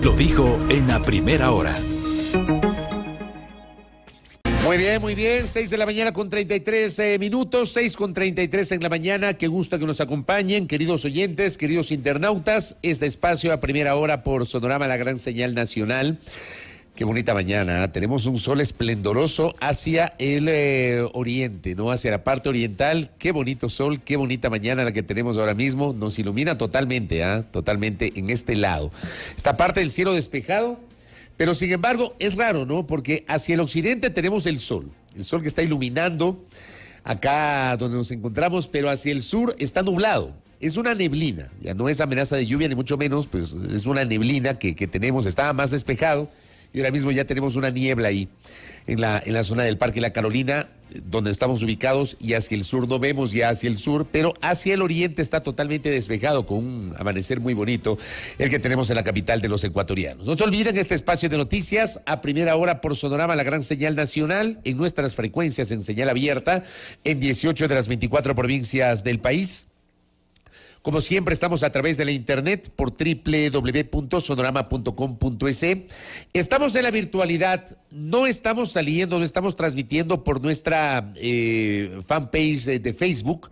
Lo dijo en la primera hora. Muy bien, 6 de la mañana con 33 minutos, 6 con 33 en la mañana. Qué gusto que nos acompañen, queridos oyentes, queridos internautas. Este espacio a primera hora por Sonorama, la gran señal nacional. Qué bonita mañana, ¿eh? Tenemos un sol esplendoroso hacia el oriente, ¿no? Hacia la parte oriental. Qué bonito sol, qué bonita mañana la que tenemos ahora mismo. Nos ilumina totalmente, totalmente en este lado. Esta parte del cielo despejado. Pero sin embargo es raro, ¿no? Porque hacia el occidente tenemos el sol que está iluminando acá donde nos encontramos, pero hacia el sur está nublado. Es una neblina, ya no es amenaza de lluvia ni mucho menos, pues es una neblina que tenemos, estaba más despejado y ahora mismo ya tenemos una niebla ahí en la zona del Parque La Carolina, donde estamos ubicados, y hacia el sur no vemos ya hacia el sur, pero hacia el oriente está totalmente despejado, con un amanecer muy bonito, el que tenemos en la capital de los ecuatorianos. No se olviden este espacio de noticias a primera hora por Sonorama, la gran señal nacional, en nuestras frecuencias en señal abierta, en 18 de las 24 provincias del país. Como siempre, estamos a través de la internet por www.sonorama.com.es. Estamos en la virtualidad, no estamos saliendo, no estamos transmitiendo por nuestra fanpage de Facebook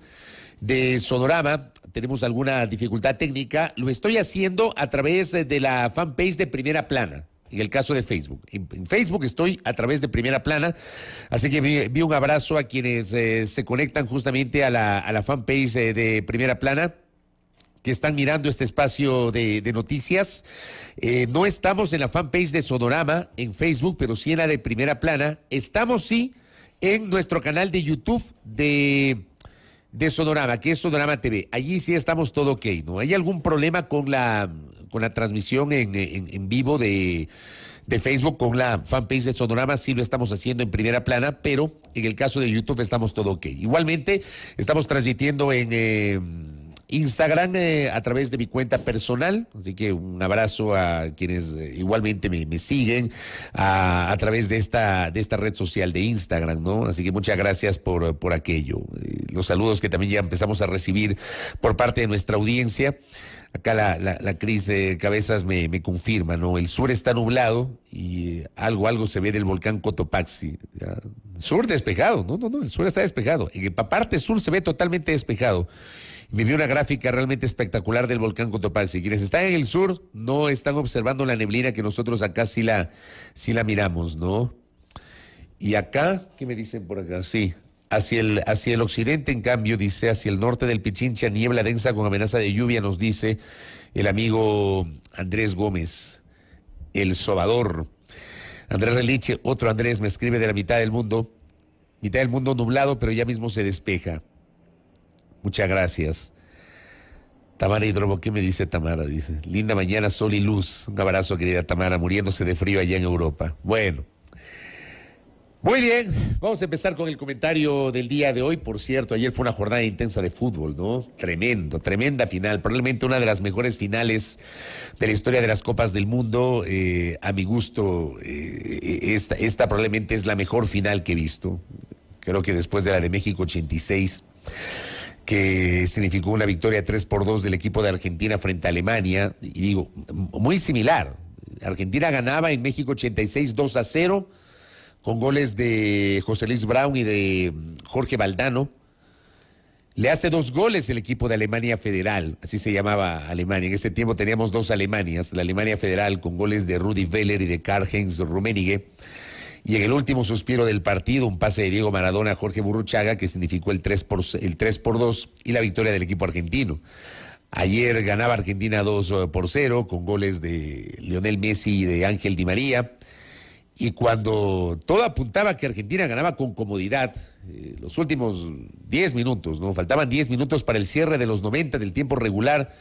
de Sonorama. Tenemos alguna dificultad técnica. Lo estoy haciendo a través de la fanpage de Primera Plana. En el caso de Facebook. En Facebook estoy a través de Primera Plana, así que vi un abrazo a quienes se conectan justamente a la fanpage de Primera Plana, que están mirando este espacio de noticias. No estamos en la fanpage de Sonorama en Facebook, pero sí en la de Primera Plana. Estamos sí en nuestro canal de YouTube de Sonorama, que es Sonorama TV. Allí sí estamos todo ok, ¿no? ¿Hay algún problema con la transmisión en vivo de Facebook con la fanpage de Sonorama? Sí lo estamos haciendo en Primera Plana, pero en el caso de YouTube estamos todo ok. Igualmente estamos transmitiendo en Instagram a través de mi cuenta personal, así que un abrazo a quienes igualmente me siguen a través de esta red social de Instagram, ¿no? Así que muchas gracias por aquello. Los saludos que también ya empezamos a recibir por parte de nuestra audiencia. Acá la Cris Cabezas me confirma, ¿no? El sur está nublado y algo se ve del volcán Cotopaxi. ¿Ya? Sur despejado, no, el sur está despejado. En la parte sur se ve totalmente despejado. Me vi una gráfica realmente espectacular del volcán Cotopaxi. Quienes están en el sur no están observando la neblina que nosotros acá sí la miramos, ¿no? Y acá, ¿qué me dicen por acá? Sí, hacia el occidente, en cambio, dice, hacia el norte del Pichincha, niebla densa con amenaza de lluvia, nos dice el amigo Andrés Gómez, el sobador. Andrés Reliche, otro Andrés, me escribe de la mitad del mundo nublado, pero ya mismo se despeja. Muchas gracias. Tamara Hidrobo, ¿qué me dice Tamara? Dice, linda mañana, sol y luz. Un abrazo, querida Tamara, muriéndose de frío allá en Europa. Bueno, muy bien, vamos a empezar con el comentario del día de hoy. Por cierto, ayer fue una jornada intensa de fútbol, ¿no? Tremenda final, probablemente una de las mejores finales de la historia de las Copas del Mundo. A mi gusto, esta probablemente es la mejor final que he visto. Creo que después de la de México 86, que significó una victoria 3-2 del equipo de Argentina frente a Alemania, y digo, muy similar. Argentina ganaba en México 86 2-0, con goles de José Luis Brown y de Jorge Valdano. Le hace 2 goles el equipo de Alemania Federal, así se llamaba Alemania. En ese tiempo teníamos 2 Alemanias, la Alemania Federal con goles de Rudi Völler y de Karl-Heinz Rummenigge. Y en el último suspiro del partido, un pase de Diego Maradona a Jorge Burruchaga, que significó el 3-2 y la victoria del equipo argentino. Ayer ganaba Argentina 2-0 con goles de Lionel Messi y de Ángel Di María. Y cuando todo apuntaba que Argentina ganaba con comodidad, los últimos 10 minutos, ¿no? Faltaban 10 minutos para el cierre de los 90 del tiempo regular.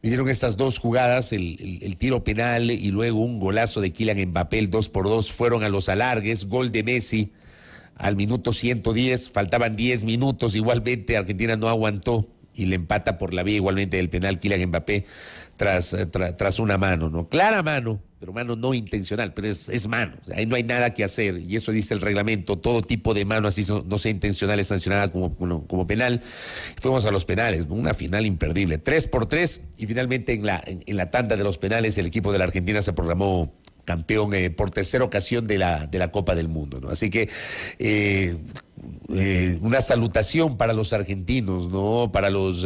Vinieron estas 2 jugadas, el tiro penal y luego un golazo de Kylian Mbappé, el 2-2, fueron a los alargues, gol de Messi al minuto 110, faltaban 10 minutos, igualmente Argentina no aguantó y le empata por la vía igualmente del penal Kylian Mbappé tras una mano, ¿no? Clara mano pero mano no intencional, pero es mano. O sea, ahí no hay nada que hacer, y eso dice el reglamento. Todo tipo de mano, así no sea intencional, es sancionada como penal. Fuimos a los penales, ¿no? Una final imperdible, 3-3, y finalmente en la tanda de los penales el equipo de la Argentina se proclamó campeón por tercera ocasión de la Copa del Mundo, ¿no? Así que una salutación para los argentinos, ¿no? Para los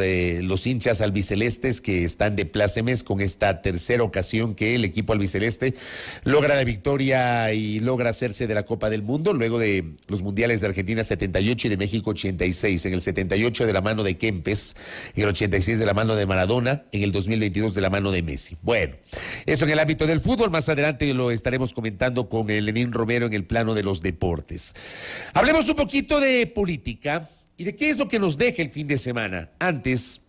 hinchas albicelestes que están de plácemes con esta tercera ocasión que el equipo albiceleste logra la victoria y logra hacerse de la Copa del Mundo luego de los mundiales de Argentina 78 y de México 86. En el 78 de la mano de Kempes, en el 86 de la mano de Maradona, en el 2022 de la mano de Messi. Bueno, eso en el ámbito del fútbol. Más adelante lo estaremos comentando con el Lenín Romero en el plano de los deportes. Hablemos un poquito de política y de qué es lo que nos deja el fin de semana. Antes,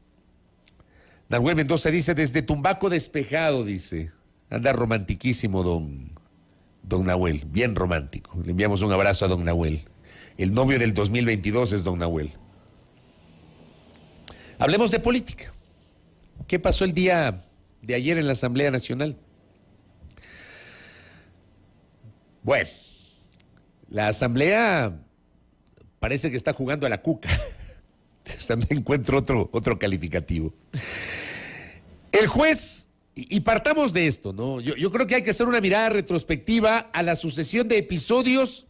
Nahuel Mendoza dice, desde Tumbaco despejado, dice. Anda romantiquísimo don Nahuel, bien romántico. Le enviamos un abrazo a don Nahuel. El novio del 2022 es don Nahuel. Hablemos de política. ¿Qué pasó el día de ayer en la Asamblea Nacional? Bueno, la Asamblea parece que está jugando a la cuca. O sea, no encuentro otro calificativo. El juez, y partamos de esto, ¿no? Yo creo que hay que hacer una mirada retrospectiva a la sucesión de episodios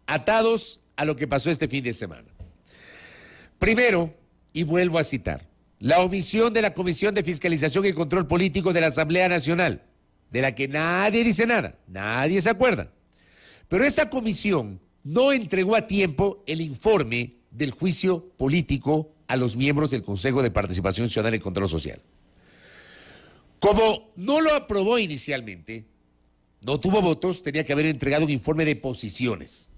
atados a lo que pasó este fin de semana. Primero, y vuelvo a citar, la omisión de la Comisión de Fiscalización y Control Político de la Asamblea Nacional, de la que nadie dice nada, nadie se acuerda. Pero esa comisión no entregó a tiempo el informe del juicio político a los miembros del Consejo de Participación Ciudadana y Control Social. Como no lo aprobó inicialmente, no tuvo votos, tenía que haber entregado un informe de posiciones.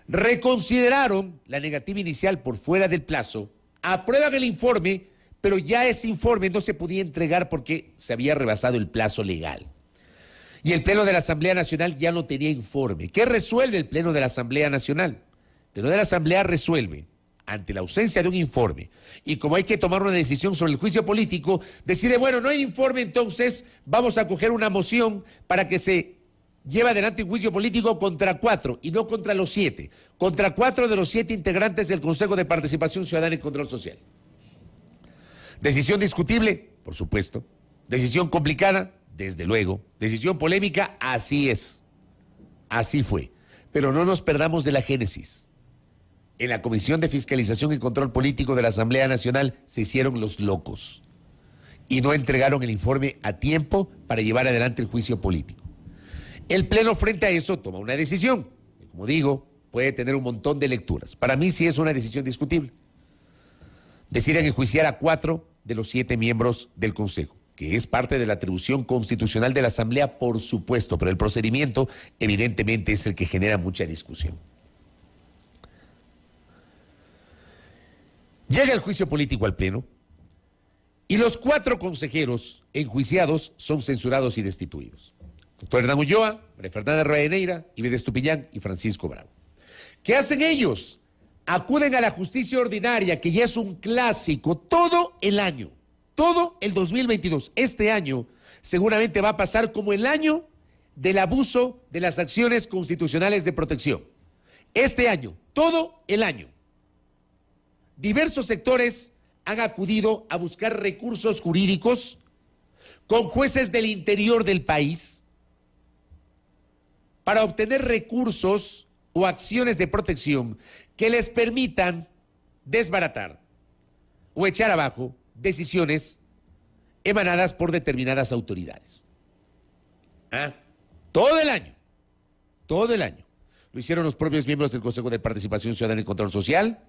Reconsideraron la negativa inicial por fuera del plazo, aprueban el informe, pero ya ese informe no se podía entregar porque se había rebasado el plazo legal. Y el Pleno de la Asamblea Nacional ya no tenía informe. ¿Qué resuelve el Pleno de la Asamblea Nacional? El Pleno de la Asamblea resuelve, ante la ausencia de un informe, y como hay que tomar una decisión sobre el juicio político, decide, bueno, no hay informe, entonces vamos a coger una moción para que se lleve adelante un juicio político contra 4, y no contra los 7, contra 4 de los 7 integrantes del Consejo de Participación Ciudadana y Control Social. Decisión discutible, por supuesto. Decisión complicada, desde luego. Decisión polémica, así es. Así fue. Pero no nos perdamos de la génesis. En la Comisión de Fiscalización y Control Político de la Asamblea Nacional se hicieron los locos y no entregaron el informe a tiempo para llevar adelante el juicio político. El Pleno, frente a eso, toma una decisión. Y como digo, puede tener un montón de lecturas. Para mí sí es una decisión discutible. Deciden enjuiciar a 4 de los 7 miembros del Consejo, que es parte de la atribución constitucional de la Asamblea, por supuesto, pero el procedimiento evidentemente es el que genera mucha discusión. Llega el juicio político al Pleno y los 4 consejeros enjuiciados son censurados y destituidos. Doctor Hernán Ulloa, María Fernanda Rivadeneira, Iber Estupiñán y Francisco Bravo. ¿Qué hacen ellos? Acuden a la justicia ordinaria, que ya es un clásico todo el año. Todo el 2022, este año, seguramente va a pasar como el año del abuso de las acciones constitucionales de protección. Este año, todo el año. Diversos sectores han acudido a buscar recursos jurídicos con jueces del interior del país para obtener recursos o acciones de protección que les permitan desbaratar o echar abajo decisiones emanadas por determinadas autoridades. Todo el año, todo el año. Lo hicieron los propios miembros del Consejo de Participación Ciudadana y Control Social,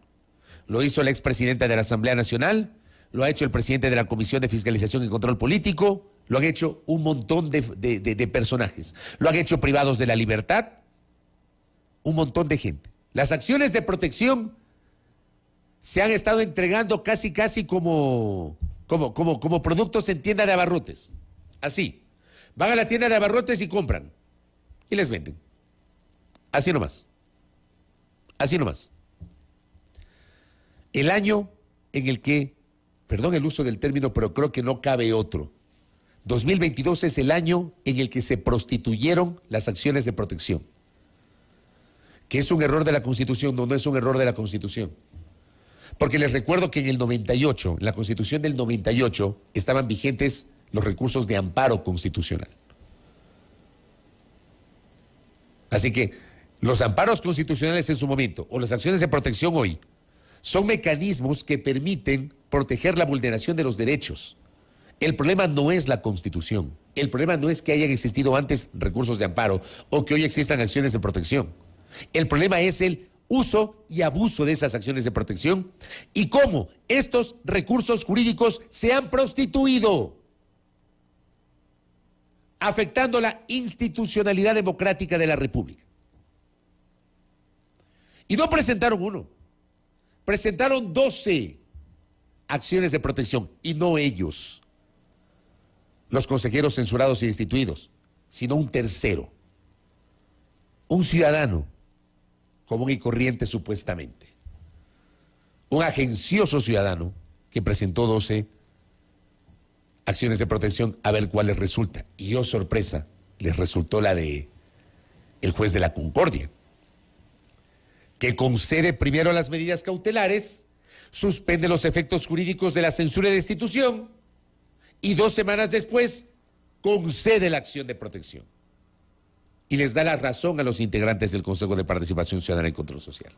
lo hizo la expresidenta de la Asamblea Nacional, lo ha hecho el presidente de la Comisión de Fiscalización y Control Político, lo han hecho un montón de personajes, lo han hecho privados de la libertad, un montón de gente. Las acciones de protección se han estado entregando casi como productos en tienda de abarrotes. Así. Van a la tienda de abarrotes y compran. Y les venden. Así nomás. Así nomás. El año en el que, perdón el uso del término, pero creo que no cabe otro, 2022 es el año en el que se prostituyeron las acciones de protección. ¿Que es un error de la Constitución? No, no es un error de la Constitución. Porque les recuerdo que en el 98, en la Constitución del 98, estaban vigentes los recursos de amparo constitucional. Así que los amparos constitucionales en su momento, o las acciones de protección hoy, son mecanismos que permiten proteger la vulneración de los derechos. El problema no es la Constitución. El problema no es que hayan existido antes recursos de amparo o que hoy existan acciones de protección. El problema es el uso y abuso de esas acciones de protección y cómo estos recursos jurídicos se han prostituido, afectando la institucionalidad democrática de la República. Y no presentaron uno, presentaron 12 acciones de protección, y no ellos, los consejeros censurados y destituidos, sino un tercero, un ciudadano común y corriente supuestamente, un agencioso ciudadano que presentó 12 acciones de protección a ver cuál les resulta. Y oh sorpresa, les resultó la de el juez de la Concordia, que concede primero las medidas cautelares, suspende los efectos jurídicos de la censura y destitución y 2 semanas después concede la acción de protección. Y les da la razón a los integrantes del Consejo de Participación Ciudadana y Control Social.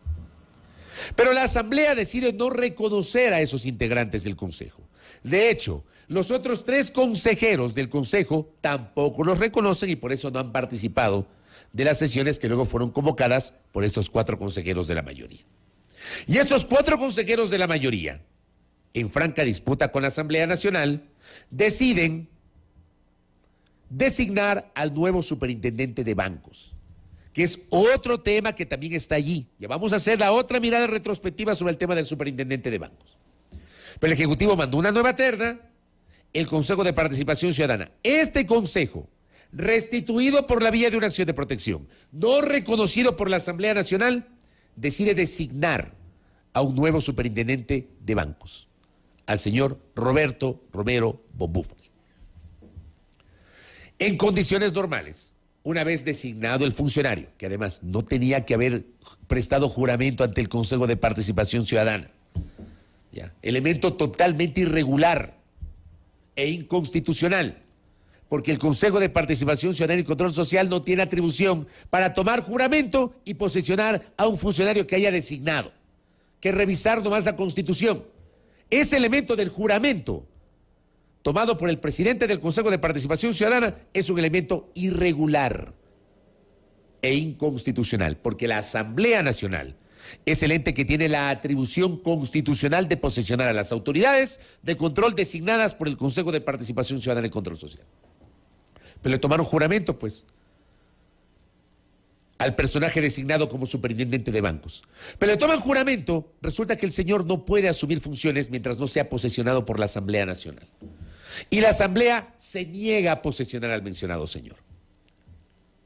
Pero la Asamblea decide no reconocer a esos integrantes del Consejo. De hecho, los otros 3 consejeros del Consejo tampoco los reconocen y por eso no han participado de las sesiones que luego fueron convocadas por estos 4 consejeros de la mayoría. Y estos 4 consejeros de la mayoría, en franca disputa con la Asamblea Nacional, deciden designar al nuevo superintendente de bancos, que es otro tema que también está allí. Ya vamos a hacer la otra mirada retrospectiva sobre el tema del superintendente de bancos. Pero el Ejecutivo mandó una nueva terna, el Consejo de Participación Ciudadana. Este Consejo, restituido por la vía de una acción de protección, no reconocido por la Asamblea Nacional, decide designar a un nuevo superintendente de bancos, al señor Roberto Romero Bombúfal. En condiciones normales, una vez designado el funcionario, que además no tenía que haber prestado juramento ante el Consejo de Participación Ciudadana, ¿ya? Elemento totalmente irregular e inconstitucional, porque el Consejo de Participación Ciudadana y Control Social no tiene atribución para tomar juramento y posesionar a un funcionario que haya designado, que revisar nomás la Constitución. Ese elemento del juramento tomado por el presidente del Consejo de Participación Ciudadana es un elemento irregular e inconstitucional, porque la Asamblea Nacional es el ente que tiene la atribución constitucional de posesionar a las autoridades de control designadas por el Consejo de Participación Ciudadana y Control Social. Pero le tomaron juramento, pues, al personaje designado como superintendente de bancos. Pero le toman juramento, resulta que el señor no puede asumir funciones mientras no sea posesionado por la Asamblea Nacional. Y la Asamblea se niega a posesionar al mencionado señor.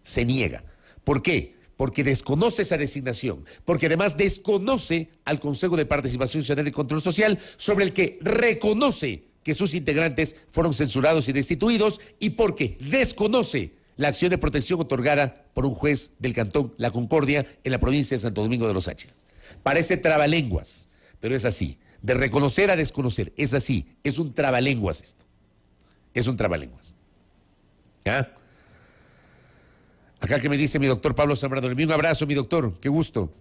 Se niega. ¿Por qué? Porque desconoce esa designación, porque además desconoce al Consejo de Participación Ciudadana y Control Social, sobre el que reconoce que sus integrantes fueron censurados y destituidos, y porque desconoce la acción de protección otorgada por un juez del Cantón La Concordia en la provincia de Santo Domingo de los Áchilas. Parece trabalenguas, pero es así. De reconocer a desconocer, es así. Es un trabalenguas esto. Es un trabalenguas. ¿Ah? Acá que me dice mi doctor Pablo Zambrano, un abrazo, mi doctor, qué gusto.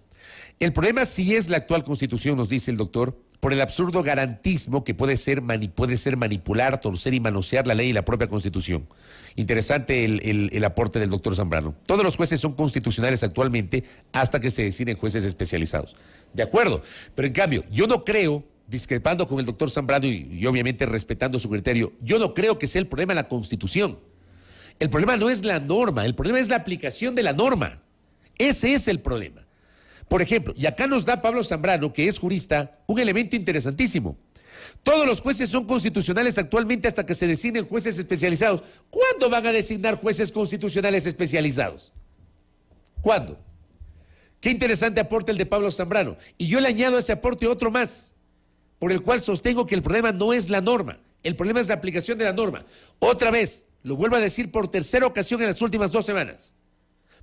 El problema sí es la actual Constitución, nos dice el doctor, por el absurdo garantismo que puede ser manipular, torcer y manosear la ley y la propia Constitución. Interesante el aporte del doctor Zambrano. Todos los jueces son constitucionales actualmente hasta que se deciden jueces especializados. De acuerdo, pero en cambio, yo no creo, discrepando con el doctor Zambrano y obviamente respetando su criterio, yo no creo que sea el problema la Constitución. El problema no es la norma, el problema es la aplicación de la norma. Ese es el problema. Por ejemplo, y acá nos da Pablo Zambrano, que es jurista, un elemento interesantísimo. Todos los jueces son constitucionales actualmente hasta que se designen jueces especializados. ¿Cuándo van a designar jueces constitucionales especializados? ¿Cuándo? Qué interesante aporte el de Pablo Zambrano. Y yo le añado a ese aporte otro más, por el cual sostengo que el problema no es la norma, El problema es la aplicación de la norma. Otra vez, lo vuelvo a decir por tercera ocasión en las últimas 2 semanas.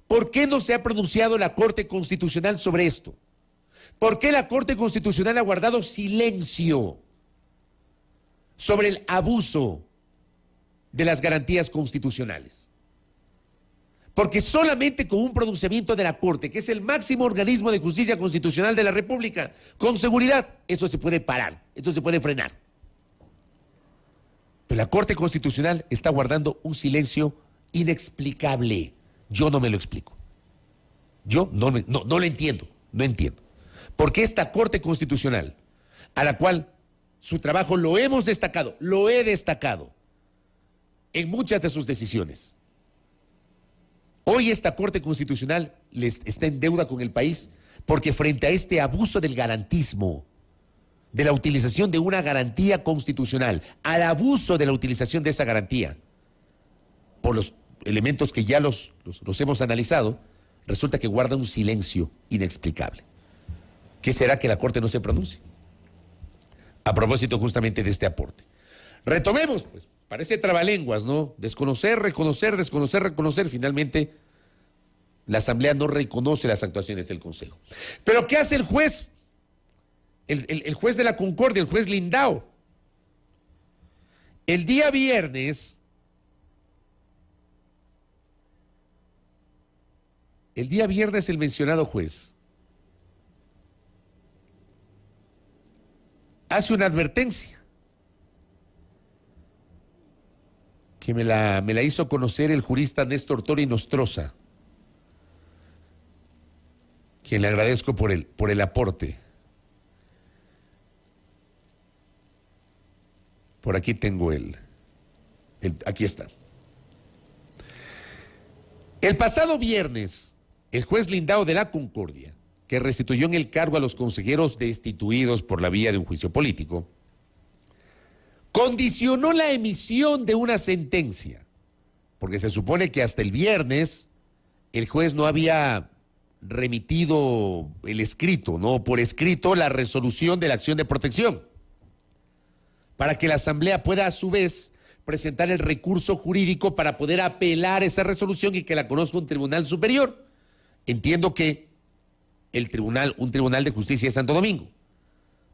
¿Por qué no se ha pronunciado la Corte Constitucional sobre esto? ¿Por qué la Corte Constitucional ha guardado silencio sobre el abuso de las garantías constitucionales? Porque solamente con un pronunciamiento de la Corte, que es el máximo organismo de justicia constitucional de la República, con seguridad, eso se puede parar, esto se puede frenar. Pero la Corte Constitucional está guardando un silencio inexplicable. Yo no me lo explico. Yo no lo entiendo, no entiendo. ¿Por qué esta Corte Constitucional, a la cual su trabajo lo hemos destacado, lo he destacado en muchas de sus decisiones, hoy esta Corte Constitucional está en deuda con el país porque frente a este abuso del garantismo, de la utilización de una garantía constitucional, al abuso de la utilización de esa garantía, por los elementos que ya los hemos analizado, resulta que guarda un silencio inexplicable. ¿Qué será que la Corte no se pronuncie? A propósito justamente de este aporte. Retomemos, pues, parece trabalenguas, ¿no? Desconocer, reconocer, desconocer, reconocer. Finalmente, la Asamblea no reconoce las actuaciones del Consejo. ¿Pero qué hace el juez? El juez de la Concordia, el juez Lindau. El día viernes, el mencionado juez hace una advertencia que me la hizo conocer el jurista Néstor Tori Nostroza, quien le agradezco por el aporte. Por aquí tengo aquí está. El pasado viernes, el juez Lindau de la Concordia, que restituyó en el cargo a los consejeros destituidos por la vía de un juicio político, condicionó la emisión de una sentencia, porque se supone que hasta el viernes el juez no había remitido el escrito, no por escrito, la resolución de la acción de protección, para que la Asamblea pueda a su vez presentar el recurso jurídico para poder apelar esa resolución y que la conozca un tribunal superior. Entiendo que un tribunal de justicia de Santo Domingo,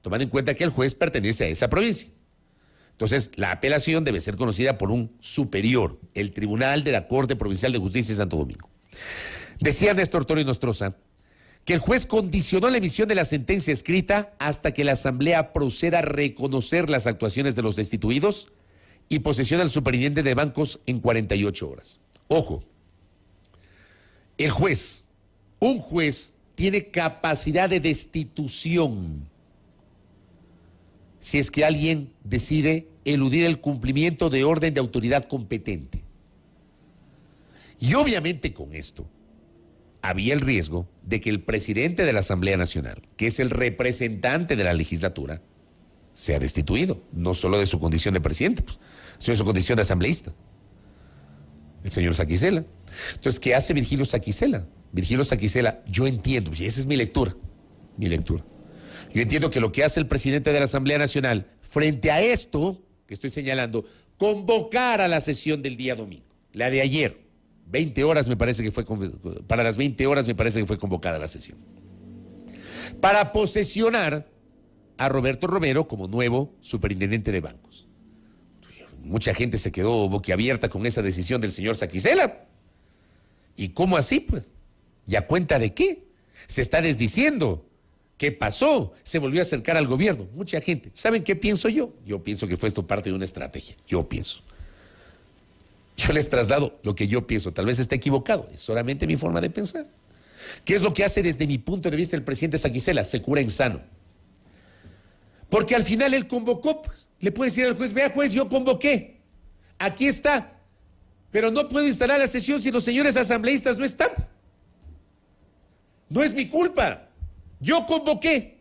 tomando en cuenta que el juez pertenece a esa provincia. Entonces, la apelación debe ser conocida por un superior, el Tribunal de la Corte Provincial de Justicia de Santo Domingo. Decía Néstor Tori Nostroza que el juez condicionó la emisión de la sentencia escrita hasta que la Asamblea proceda a reconocer las actuaciones de los destituidos y posesiona al superintendente de bancos en 48 horas. Ojo, un juez tiene capacidad de destitución si es que alguien decide eludir el cumplimiento de orden de autoridad competente. Y obviamente con esto había el riesgo de que el presidente de la Asamblea Nacional, que es el representante de la legislatura, sea destituido, no solo de su condición de presidente, sino de su condición de asambleísta, el señor Saquicela. Entonces, ¿qué hace Virgilio Saquicela? Virgilio Saquicela, yo entiendo, y esa es mi lectura. Yo entiendo que lo que hace el presidente de la Asamblea Nacional frente a esto que estoy señalando, convocar a la sesión del día domingo, la de ayer, 20 horas me parece que fue, para las 20 horas me parece que fue convocada la sesión, para posesionar a Roberto Romero como nuevo superintendente de bancos. Mucha gente se quedó boquiabierta con esa decisión del señor Saquicela. ¿Y cómo así, pues? ¿Y a cuenta de qué? Se está desdiciendo. ¿Qué pasó? Se volvió a acercar al gobierno. Mucha gente. ¿Saben qué pienso yo? Yo pienso que fue esto parte de una estrategia. Yo les traslado lo que yo pienso. Tal vez esté equivocado. Es solamente mi forma de pensar. ¿Qué es lo que hace desde mi punto de vista el presidente Saquicela? Se cura en sano. Porque al final él convocó, pues. Le puede decir al juez, vea juez, yo convoqué. Aquí está. Pero no puedo instalar la sesión si los señores asambleístas no están. No es mi culpa. Yo convoqué.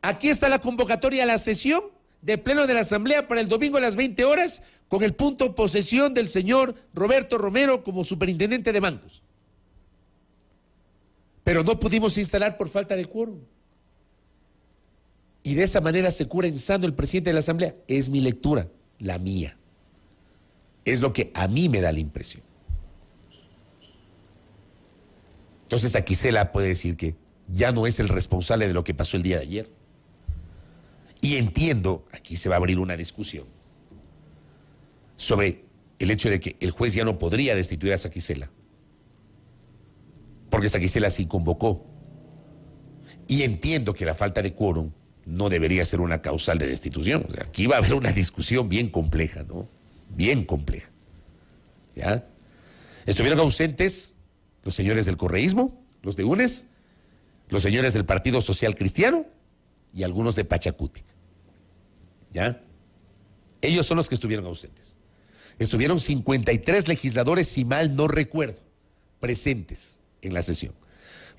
Aquí está la convocatoria a la sesión de pleno de la Asamblea para el domingo a las 20 horas con el punto posesión del señor Roberto Romero como superintendente de bancos. Pero no pudimos instalar por falta de quórum. Y de esa manera se cura en sano el presidente de la Asamblea. Es mi lectura, la mía. Es lo que a mí me da la impresión. Entonces aquí Cela puede decir que ya no es el responsable de lo que pasó el día de ayer. Y entiendo, aquí se va a abrir una discusión sobre el hecho de que el juez ya no podría destituir a Saquicela, porque Saquicela sí convocó. Y entiendo que la falta de quórum no debería ser una causal de destitución. O sea, aquí va a haber una discusión bien compleja, ¿no? Bien compleja. ¿Ya? Estuvieron ausentes los señores del correísmo, los de UNES, los señores del Partido Social Cristiano y algunos de Pachacutic. ¿Ya? Ellos son los que estuvieron ausentes. Estuvieron 53 legisladores, si mal no recuerdo, presentes en la sesión.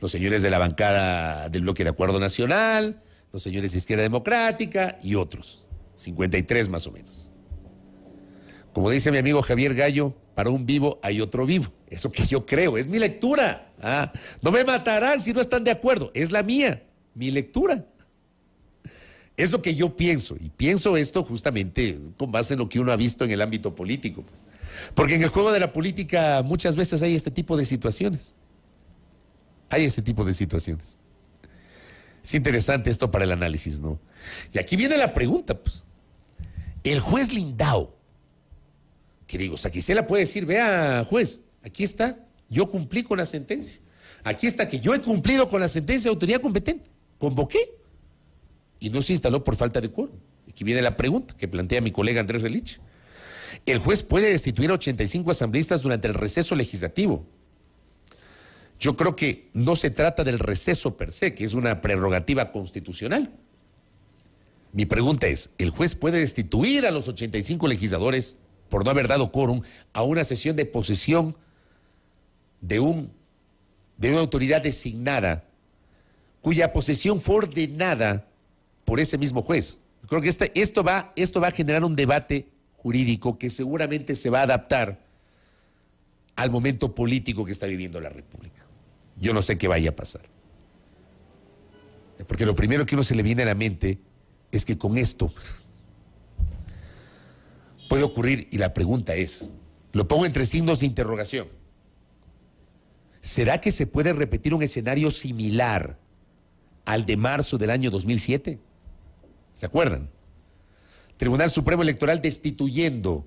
Los señores de la bancada del Bloque de Acuerdo Nacional, los señores de Izquierda Democrática y otros. 53 más o menos. Como dice mi amigo Javier Gallo, para un vivo hay otro vivo. Eso que yo creo, es mi lectura. No me matarán si no están de acuerdo. Es la mía, mi lectura. Es lo que yo pienso, y pienso esto justamente con base en lo que uno ha visto en el ámbito político. Pues. Porque en el juego de la política muchas veces hay este tipo de situaciones. Hay este tipo de situaciones. Es interesante esto para el análisis, ¿no? Y aquí viene la pregunta, pues. El juez Lindau, que digo, Saquicela puede decir, vea, juez, aquí está, yo cumplí con la sentencia. Aquí está que yo he cumplido con la sentencia de autoridad competente. Convoqué. Y no se instaló por falta de quórum. Aquí viene la pregunta que plantea mi colega Andrés Relich. El juez puede destituir a 85 asambleístas durante el receso legislativo. Yo creo que no se trata del receso per se, que es una prerrogativa constitucional. Mi pregunta es, ¿el juez puede destituir a los 85 legisladores por no haber dado quórum a una sesión de posesión de una autoridad designada cuya posesión fue ordenada por ese mismo juez? Creo que esto va a generar un debate jurídico que seguramente se va a adaptar al momento político que está viviendo la República. Yo no sé qué vaya a pasar. Porque lo primero que uno se le viene a la mente es que con esto puede ocurrir, y la pregunta es, lo pongo entre signos de interrogación, ¿será que se puede repetir un escenario similar al de marzo del año 2007? ¿Se acuerdan? Tribunal Supremo Electoral destituyendo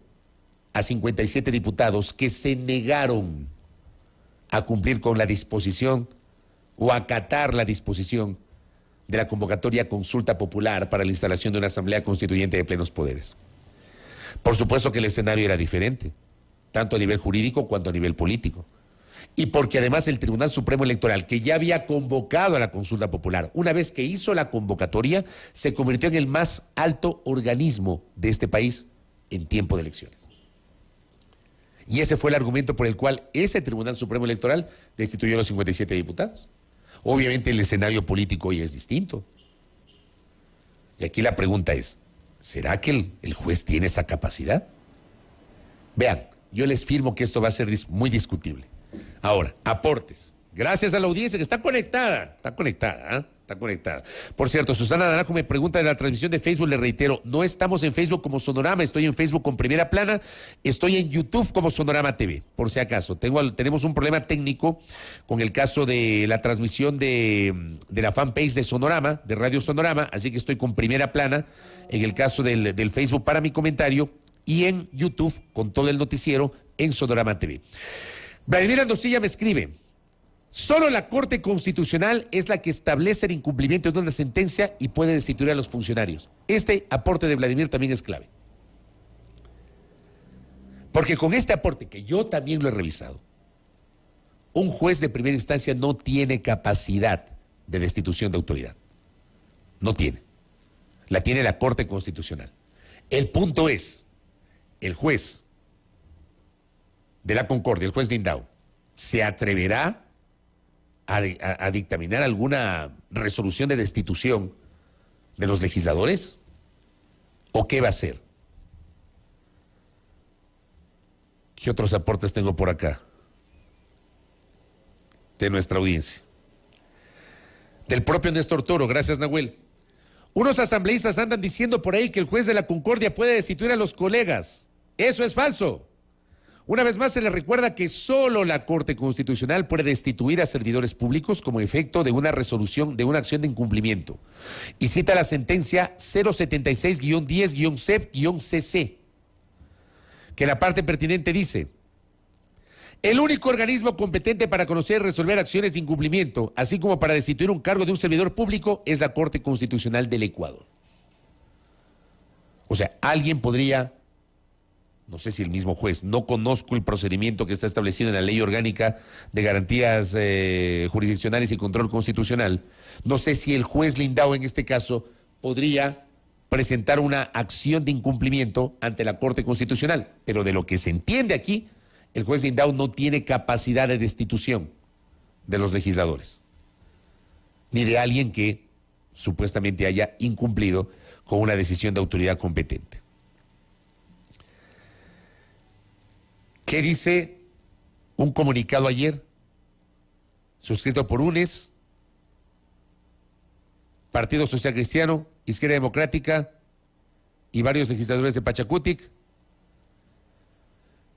a 57 diputados que se negaron a cumplir con la disposición o acatar la disposición de la convocatoria a consulta popular para la instalación de una asamblea constituyente de plenos poderes. Por supuesto que el escenario era diferente, tanto a nivel jurídico cuanto a nivel político. Y porque además el Tribunal Supremo Electoral, que ya había convocado a la consulta popular, una vez que hizo la convocatoria, se convirtió en el más alto organismo de este país en tiempo de elecciones. Y ese fue el argumento por el cual ese Tribunal Supremo Electoral destituyó a los 57 diputados. Obviamente el escenario político hoy es distinto. Y aquí la pregunta es, ¿será que el juez tiene esa capacidad? Vean, yo les firmo que esto va a ser muy discutible. Ahora, aportes. Gracias a la audiencia que está conectada. Está conectada. Por cierto, Susana Naranjo me pregunta de la transmisión de Facebook, le reitero, no estamos en Facebook como Sonorama, estoy en Facebook con Primera Plana, estoy en YouTube como Sonorama TV, por si acaso. Tenemos un problema técnico con el caso de la transmisión de la fanpage de Sonorama, de Radio Sonorama, así que estoy con Primera Plana en el caso del Facebook para mi comentario y en YouTube con todo el noticiero en Sonorama TV. Vladimir Andosilla me escribe, solo la Corte Constitucional es la que establece el incumplimiento de una sentencia y puede destituir a los funcionarios. Este aporte de Vladimir también es clave. Porque con este aporte, que yo también lo he revisado, un juez de primera instancia no tiene capacidad de destitución de autoridad. No tiene. La tiene la Corte Constitucional. El punto es, el juez de la Concordia, el juez Lindau, ¿se atreverá a dictaminar alguna resolución de destitución de los legisladores? ¿O qué va a hacer? ¿Qué otros aportes tengo por acá de nuestra audiencia? Del propio Néstor Toro, gracias Nahuel. Unos asambleístas andan diciendo por ahí que el juez de la Concordia puede destituir a los colegas. Eso es falso. Una vez más se les recuerda que solo la Corte Constitucional puede destituir a servidores públicos como efecto de una resolución, de una acción de incumplimiento. Y cita la sentencia 076-10-CEP-CC, que la parte pertinente dice: el único organismo competente para conocer y resolver acciones de incumplimiento, así como para destituir un cargo de un servidor público, es la Corte Constitucional del Ecuador. O sea, alguien podría, no sé si el mismo juez, no conozco el procedimiento que está establecido en la Ley Orgánica de Garantías Jurisdiccionales y Control Constitucional, no sé si el juez Lindau en este caso podría presentar una acción de incumplimiento ante la Corte Constitucional, pero de lo que se entiende aquí, el juez Lindau no tiene capacidad de destitución de los legisladores, ni de alguien que supuestamente haya incumplido con una decisión de autoridad competente. ¿Qué dice un comunicado ayer, suscrito por UNES, Partido Social Cristiano, Izquierda Democrática y varios legisladores de Pachacutic?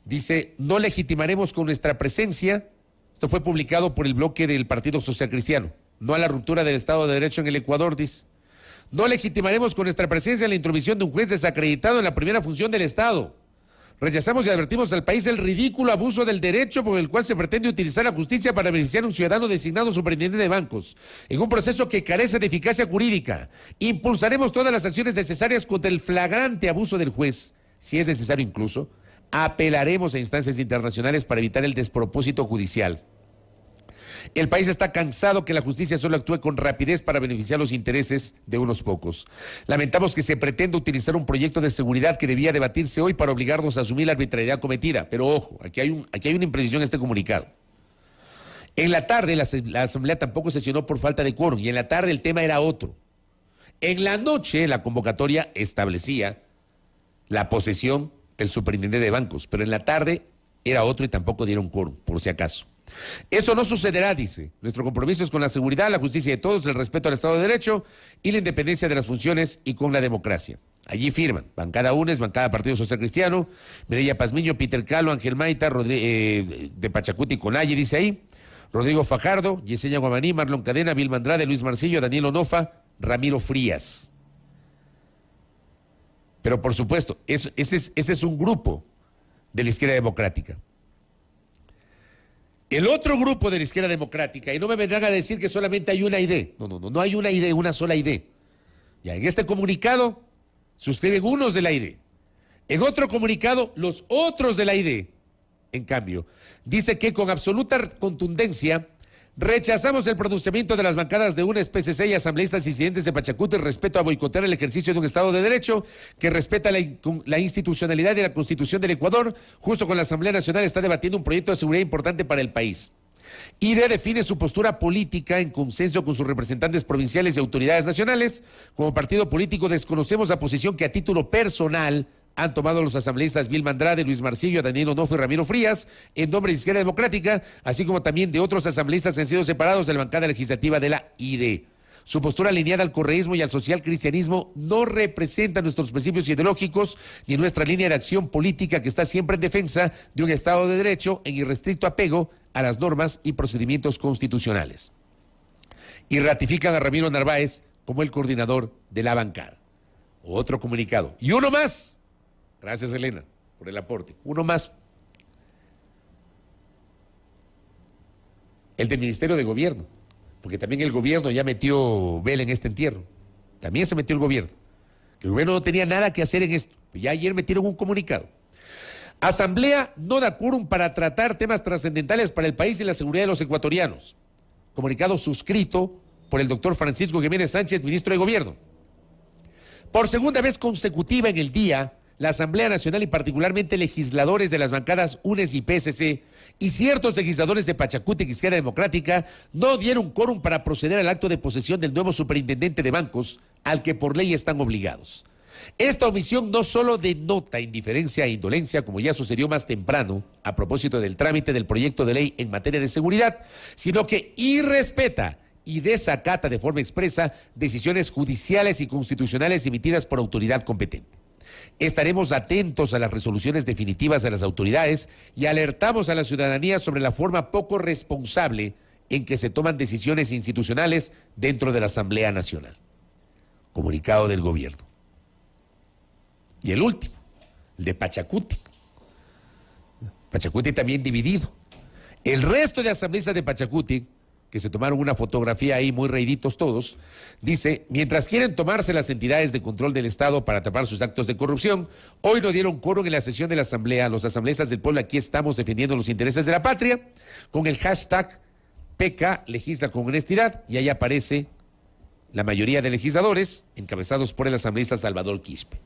Dice: no legitimaremos con nuestra presencia, esto fue publicado por el bloque del Partido Social Cristiano, no a la ruptura del Estado de Derecho en el Ecuador, dice. No legitimaremos con nuestra presencia la intromisión de un juez desacreditado en la primera función del Estado. Rechazamos y advertimos al país el ridículo abuso del derecho por el cual se pretende utilizar la justicia para beneficiar a un ciudadano designado superintendente de bancos, en un proceso que carece de eficacia jurídica. Impulsaremos todas las acciones necesarias contra el flagrante abuso del juez, si es necesario incluso. Apelaremos a instancias internacionales para evitar el despropósito judicial. El país está cansado que la justicia solo actúe con rapidez para beneficiar los intereses de unos pocos. Lamentamos que se pretenda utilizar un proyecto de seguridad que debía debatirse hoy para obligarnos a asumir la arbitrariedad cometida. Pero ojo, aquí hay una imprecisión en este comunicado. En la tarde la Asamblea tampoco sesionó por falta de quórum y en la tarde el tema era otro. En la noche la convocatoria establecía la posesión del superintendente de bancos, pero en la tarde era otro y tampoco dieron quórum, por si acaso. Eso no sucederá, dice. Nuestro compromiso es con la seguridad, la justicia de todos, el respeto al Estado de Derecho y la independencia de las funciones y con la democracia. Allí firman bancada UNES, bancada Partido Social Cristiano, Mireya Pazmiño, Peter Calo, Ángel Maita, de Pachacuti Conalle, dice ahí, Rodrigo Fajardo, Yesenia Guamaní, Marlon Cadena, Vilma Andrade, Luis Marcillo, Daniel Onofa, Ramiro Frías. Pero por supuesto, ese es un grupo de la Izquierda Democrática. El otro grupo de la Izquierda Democrática, y no me vendrán a decir que solamente hay una ID, no hay una ID, una sola ID. Ya en este comunicado suscriben unos de la ID. En otro comunicado, los otros de la ID, en cambio, dice que con absoluta contundencia rechazamos el pronunciamiento de las bancadas de UNES, PCC y asambleístas incidentes de Pachacuti respecto a boicotear el ejercicio de un Estado de Derecho que respeta la institucionalidad y la Constitución del Ecuador. Justo con la Asamblea Nacional está debatiendo un proyecto de seguridad importante para el país. IDE define su postura política en consenso con sus representantes provinciales y autoridades nacionales. Como partido político desconocemos la posición que a título personal han tomado los asambleístas Vilma Andrade, Luis Marcillo, Daniel Onofre y Ramiro Frías en nombre de Izquierda Democrática, así como también de otros asambleístas que han sido separados de la bancada legislativa de la ID. Su postura alineada al correísmo y al socialcristianismo no representa nuestros principios ideológicos ni nuestra línea de acción política, que está siempre en defensa de un Estado de Derecho en irrestricto apego a las normas y procedimientos constitucionales. Y ratifican a Ramiro Narváez como el coordinador de la bancada. Otro comunicado. Y uno más. Gracias, Elena, por el aporte. Uno más. El del Ministerio de Gobierno, porque también el gobierno ya metió vela en este entierro. También se metió el gobierno. Que el gobierno no tenía nada que hacer en esto. Ya ayer metieron un comunicado. Asamblea no da quórum para tratar temas trascendentales para el país y la seguridad de los ecuatorianos. Comunicado suscrito por el doctor Francisco Jiménez Sánchez, ministro de Gobierno. Por segunda vez consecutiva en el día, la Asamblea Nacional y particularmente legisladores de las bancadas UNES y PSC y ciertos legisladores de Pachacuti y Izquierda Democrática no dieron quórum para proceder al acto de posesión del nuevo superintendente de bancos, al que por ley están obligados. Esta omisión no solo denota indiferencia e indolencia, como ya sucedió más temprano a propósito del trámite del proyecto de ley en materia de seguridad, sino que irrespeta y desacata de forma expresa decisiones judiciales y constitucionales emitidas por autoridad competente. Estaremos atentos a las resoluciones definitivas de las autoridades y alertamos a la ciudadanía sobre la forma poco responsable en que se toman decisiones institucionales dentro de la Asamblea Nacional. Comunicado del gobierno. Y el último, el de Pachacuti. Pachacuti también dividido. El resto de asambleístas de Pachacuti, que se tomaron una fotografía ahí muy reíditos todos, dice, mientras quieren tomarse las entidades de control del Estado para tapar sus actos de corrupción, hoy no dieron quórum en la sesión de la Asamblea. Los asambleístas del pueblo aquí estamos defendiendo los intereses de la patria con el hashtag PK legisla con honestidad, y ahí aparece la mayoría de legisladores encabezados por el asambleísta Salvador Quispe.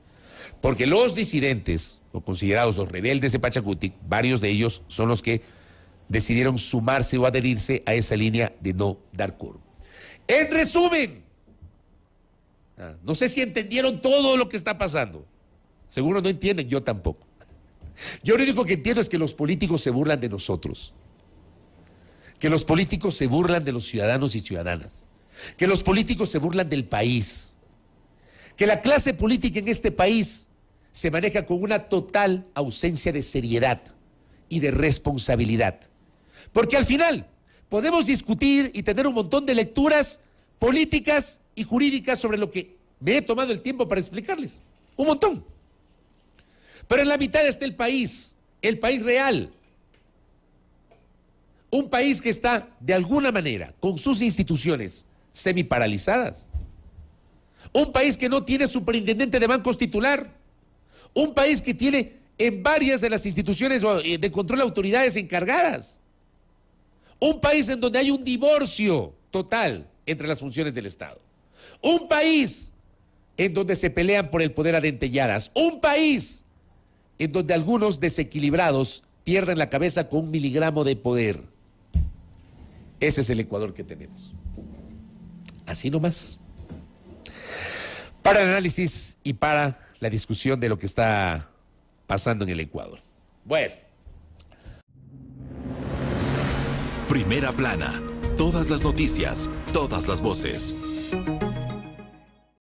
Porque los disidentes, o considerados los rebeldes de Pachacuti, varios de ellos son los que decidieron sumarse o adherirse a esa línea de no dar quórum. En resumen, no sé si entendieron todo lo que está pasando. Seguro no entienden, yo tampoco. Yo lo único que entiendo es que los políticos se burlan de nosotros. Que los políticos se burlan de los ciudadanos y ciudadanas. Que los políticos se burlan del país. Que la clase política en este país se maneja con una total ausencia de seriedad y de responsabilidad. Porque al final podemos discutir y tener un montón de lecturas políticas y jurídicas sobre lo que me he tomado el tiempo para explicarles. Un montón. Pero en la mitad está el país real. Un país que está, de alguna manera, con sus instituciones semiparalizadas. Un país que no tiene superintendente de bancos titular. Un país que tiene en varias de las instituciones de control autoridades encargadas. Un país en donde hay un divorcio total entre las funciones del Estado. Un país en donde se pelean por el poder a dentelladas. Un país en donde algunos desequilibrados pierden la cabeza con 1 miligramo de poder. Ese es el Ecuador que tenemos. Así nomás. Para el análisis y para la discusión de lo que está pasando en el Ecuador. Bueno. Primera plana. Todas las noticias, todas las voces.